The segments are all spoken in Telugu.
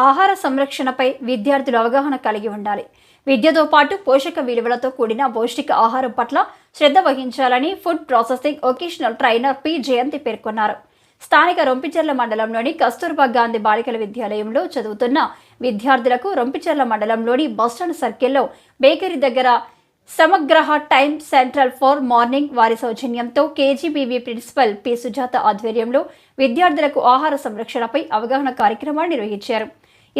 ఆహార సంరక్షణపై విద్యార్థులు అవగాహన కలిగి ఉండాలి. విద్యతో పాటు పోషక విలువలతో కూడిన పౌష్టిక ఆహారం పట్ల శ్రద్ధ వహించాలని food processing vocational trainer P Jayanthi పేర్కొన్నారు. స్థానిక రొంపిచెర్ల మండలంలోని కస్తూర్బా గాంధీ బాలికల విద్యాలయంలో చదువుతున్న విద్యార్థులకు రొంపిచెర్ల మండలంలోని బస్టాండ్ సర్కిల్లో బేకరీ దగ్గర సమగ్రహ టైమ్ సెంట్రల్ ఫర్ మార్నింగ్ వారి సౌజన్యంతో కేజీబీవీ ప్రిన్సిపల్ పి సుజాత ఆధ్వర్యంలో విద్యార్థులకు ఆహార సంరక్షణపై అవగాహన కార్యక్రమాన్ని నిర్వహించారు.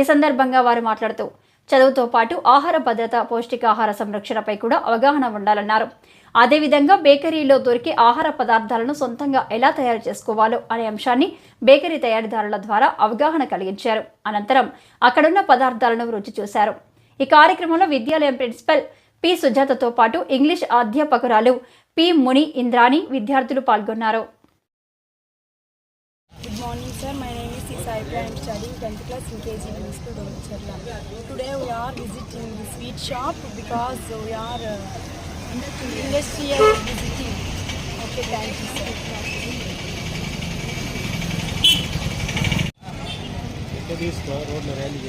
ఈ సందర్భంగా వారు మాట్లాడుతూ చదువుతో పాటు ఆహార భద్రత, పౌష్టికాహార సంరక్షణపై కూడా అవగాహన ఉండాలన్నారు. అదేవిధంగా బేకరీలో దొరికే ఆహార పదార్థాలను సొంతంగా ఎలా తయారు చేసుకోవాలో అనే అంశాన్ని బేకరీ తయారీదారుల ద్వారా అవగాహన కలిగించారు. అనంతరం అక్కడున్న పదార్థాలను రుచి చూశారు. ఈ కార్యక్రమంలో విద్యాలయం ప్రిన్సిపల్ పి సుజాతతో పాటు ఇంగ్లీష్ అధ్యాపకురాలు పి ముని ఇంద్రాణి విద్యార్థులు పాల్గొన్నారు. Good morning, sir. My name is Saibra. I am studying 10th class in KGB School, Rompicherla. Today we are visiting the sweet shop because we are industrial visiting. Okay, thank you, sir. It is road rally